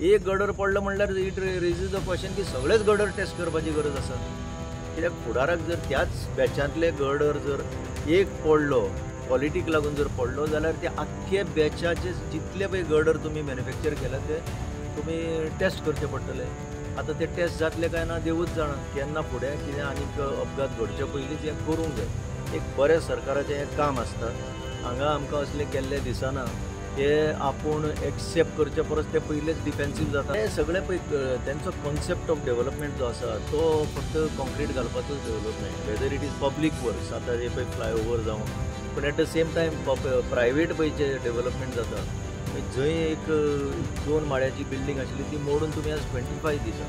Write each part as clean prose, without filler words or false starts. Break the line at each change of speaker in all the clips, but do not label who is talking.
एक गडर पडलो म्हणल्यार इट रेजीज द क्वेश्चन की सगळेच गडर टेस्ट करपाची गरज आसा। कित्याक फुडाराक जर त्याच बॅचांतले गडर जर एक पडलो क्वॉलिटीक लागून जर पडलो जाल्यार ते आख्खे बॅचाचे जितले पळय गडर तुमी मॅन्युफॅक्चर केला ते तुमी टेस्ट करचे पडटले। आतां ते टेस्ट जातले काय ना देवूच जाणा, केन्ना फुडें कितें आनीक अपघात घडचे पयलींच हें करूंक जाय। एक बरें सरकाराचें हें काम आसता, हांगा आमकां असलें केल्लें दिसना। ते आपूण एक्सेप्ट करचे परस ते पयलेच डिफेन्सीव जाता। हे सगळे पळय तेंचो कॉन्सेप्ट ऑफ डेव्हलपमेंट जो आसा तो फक्त कॉन्क्रीट घालपाचोच development, whether it is public works, आतां हे पळय फ्लायओवर जावं, पण at the same time private पळय जे डेव्हलपमेंट जाता जंय एक 2 माळ्याची बिल्डींग आशिल्ली ती मोडून तुमी आज 25 दिता,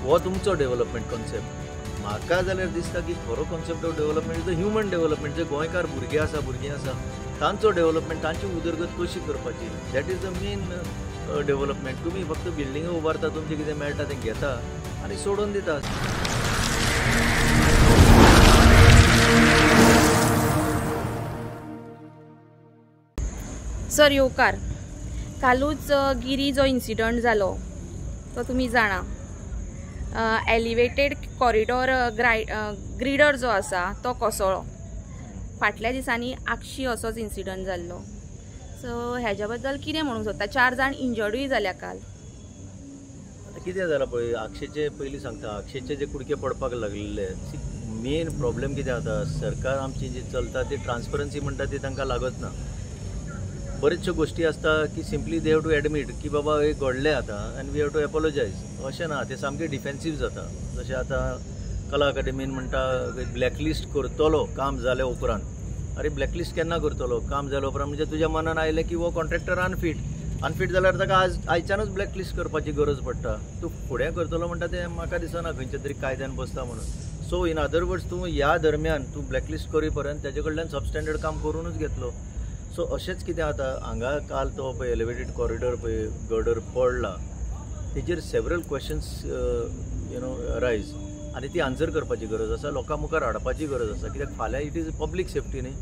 हो तुमचो डेव्हलपमेंट कॉन्सेप्ट। म्हाका जाल्यार दिसता की खरो concept of development is the human development. जे गोंयकार भुरगे आसा तांचो डेव्हलपमेंट, तांची उदरगत कशी करपाची, that is the main development. तुमी फक्त बिल्डिंगो उबारता, तुमचें कितें मेळटा तें घेता आनी सोडून दिता।
सर येवकार, कालूच गिरी जो इन्सिडंट जालो तो तुमी जाणा। एलिवेटेड कॉरिडॉर ग्रिडर जो आसा तो कोसळ्ळो। फाटल्या दिसांनी आक्षी असोच इन्सिडंट जाल्लो। सो हेज्या बद्दल कितें म्हणूंक सोदता? 4 जाण इंजर्डूय जाल्या काल।
कितें जालां पळय, अक्षयचे पयलीं सांगता, अक्षयचे जे कुडके पडपाक लागलेले मेन प्रॉब्लेम कितें जाता, सरकार आमची जी चलता ती ट्रान्सपरन्सी म्हणटा ती तांकां लागत ना। बरेचश्यो गोष्टी आसता की simply they have to admit की बाबा हे घडलें आतां आनी वी हॅव टू एपोलोजायज। अशें ना, ते सामके डिफेन्सीव जाता। जशें आतां कला अकादेमीन म्हणटा ब्लॅकलिस्ट करतलो काम जाल्या उपरांत। अरे ब्लॅकलिस्ट केन्ना करतलो? काम जाल्या उपरांत म्हणजे तुज्या मनान आयलें की हो कॉन्ट्रॅक्टर अनफीट जाल्यार ताका आयच्यानूच ब्लॅकलिस्ट करपाची गरज पडटा। तूं फुडें करतलो म्हणटा तें म्हाका दिसना खंयच्या तरी कायद्यान बसता म्हणून। सो इन अदर वर्ड्स तूं ह्या दरम्यान तूं ब्लॅकलिस्ट करी पर्यंत तेजे कडल्यान सबस्टँडर्ड काम करूनच घेतलो। सो अशेंच कितें जाता, हांगा काल तो पळय एलिवेटेड कॉरिडॉर पळय गडर पडला, तेजेर सेवरल क्वेश्चन्स रायज आनी ती आन्सर करपाची गरज आसा, लोकां मुखार हाडपाची गरज आसा। कित्याक फाल्यां इट इज पब्लीक सेफ्टी न्ही।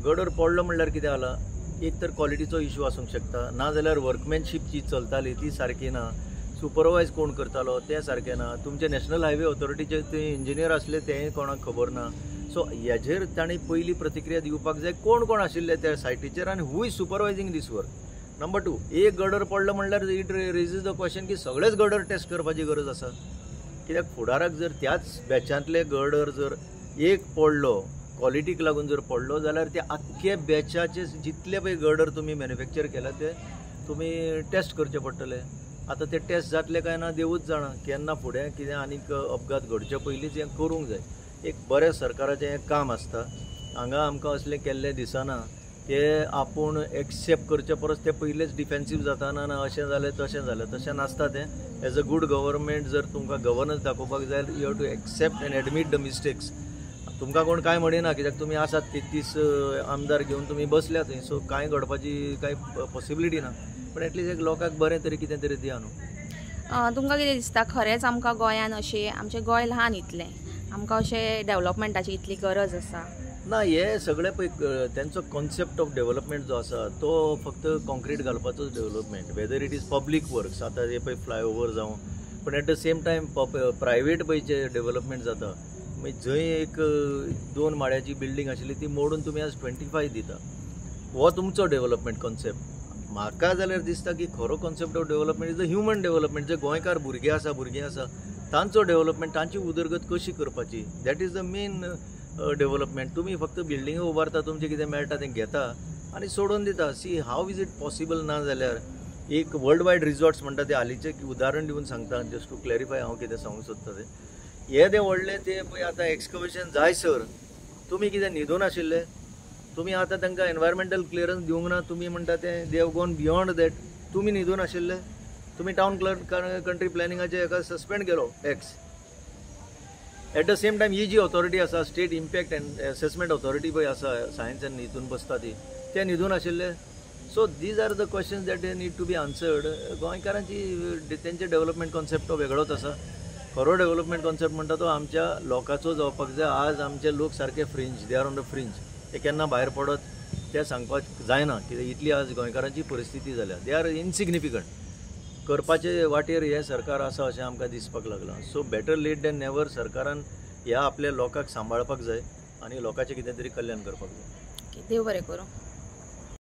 गडर पडलो म्हणल्यार कितें जालां, एक तर क्वॉलिटीचो इशू आसूंक शकता, नाजाल्यार वर्कमॅनशीप जी चलताली ती सारकी ना, सुपरवायज कोण करतालो तें सारकें ना, तुमचे नॅशनल हायवे ऑथॉरिटीचे ते इंजिनियर आसले तेंय कोणाक खबर ना। सो हेजेर तांणी पयली प्रतिक्रिया दिवपाक जाय, कोण कोण आशिल्ले त्या सायटीचेर आनी who is supervising this work. Number 2, एक गडर पडलो म्हणल्यार इट रेजीज द क्वेश्चन की सगळेच गडर टेस्ट करपाची गरज आसा। कित्याक फुडाराक जर त्याच बॅचांतले गडर जर एक पडलो क्वॉलिटीक लागून जर पडलो जाल्यार ते आख्खे बॅचाचे जितले पळय गडर तुमी मॅन्युफॅक्चर केला ते तुमी टेस्ट करचे पडटले। आतां ते टेस्ट जातले काय ना देवूच जाणा, केन्ना फुडें कितें आनीक अपघात घडचे पयलींच हें करूंक जाय। एक बरें सरकाराचें हें काम आसता, हांगा आमकां असलें केल्लें दिसना। ते आपूण एक्सेप्ट करचे परस ते पयलेच डिफेन्सीव जाता, ना अशें जालें तशें नासता तें। एज अ गूड गव्हर्मेंट जर तुमकां गव्हर्नन्स दाखोवपाक जाय you have to accept and admit the mistakes. तुमकां कोण कांय म्हणिना, कित्याक तुमी आसात 33 आमदार घेवन तुमी बसल्या थंय, सो कांय घडपाची कांय पॉसिबिलिटी ना। पण एटलीस्ट एक लोकांक बरें तरी कितें तरी दिया न्हू।
तुमकां कितें दिसता, खरेंच आमकां गोंयान अशें, आमचें गोंय ल्हान इतलें, आमकां अशें डेव्हलपमेंटाची इतली गरज आसा?
ना, हे सगळे पळय तेंचो कॉन्सेप्ट ऑफ डेव्हलपमेंट जो आसा तो फक्त कॉन्क्रीट घालपाचोच development, whether it is public works, आतां हे पळय फ्लायओवर जावं, पण at the same time private पळय जे डेव्हलपमेंट जाता जंय एक 2 माळ्याची बिल्डींग आशिल्ली ती मोडून तुमी आज 25 दिता, हो तुमचो डेव्हलपमेंट कॉन्सेप्ट। म्हाका जाल्यार दिसता की खरो concept of development is the human development. जे गोंयकार भुरगे आसा तांचो डेव्हलपमेंट, तांची उदरगत कशी करपाची, that is the main development. तुमी फक्त बिल्डिंगो उबारता, तुमचें कितें मेळटा तें घेता आनी सोडून दिता। See how is it possible? ना जाल्यार एक वर्ल्ड वायड रिजॉर्ट्स म्हणटा ते हालींचें उदाहरण दिवन सांगता, जस्ट टू क्लॅरिफाय हांव कितें सांगूंक सोदता तें। हे व्हडले ते पळय आतां एक्सकवेशन जायसर तुमी कितें न्हिदून आशिल्ले? तुमी आतां तांकां एनवायरमेंटल क्लियरन्स दिवंक ना, तुमी म्हणटा तें they have gone beyond that. तुमी न्हिदून आशिल्ले? तुमी टावन कंट्री प्लॅनिंगाचे हेका सस्पेंड केलो tax. At the same time ही जी ऑथॉरिटी आसा, state impact and assessment authority पळय आसा, सायन्स एंड हितून बसता ती, ते न्हिदून आशिल्ले? So these are the questions that they need to be answered. गोंयकारांची तेंचे डेव्हलपमेंट कॉन्सेप्ट तो वेगळोच आसा। खरो डेव्हलपमेंट कॉन्सेप्ट म्हणटा तो आमच्या लोकांचो जावपाक जाय। आज आमचे लोक सारके fringe, they are on the fringe, ते केन्ना भायर पडत तें सांगपाक जायना, कित्याक इतली आज गोंयकारांची परिस्थिती जाल्या, दे आर इनसिग्निफिकंट। करपाचे वाटेर हे सरकार आसा अशें आमकां दिसपाक लागलां. So better late than never सरकारान ह्या आपल्या लोकांक सांबाळपाक जाय आनी लोकांचें कितें तरी कल्याण करपाक जाय.
ओके, देव बरें करूं.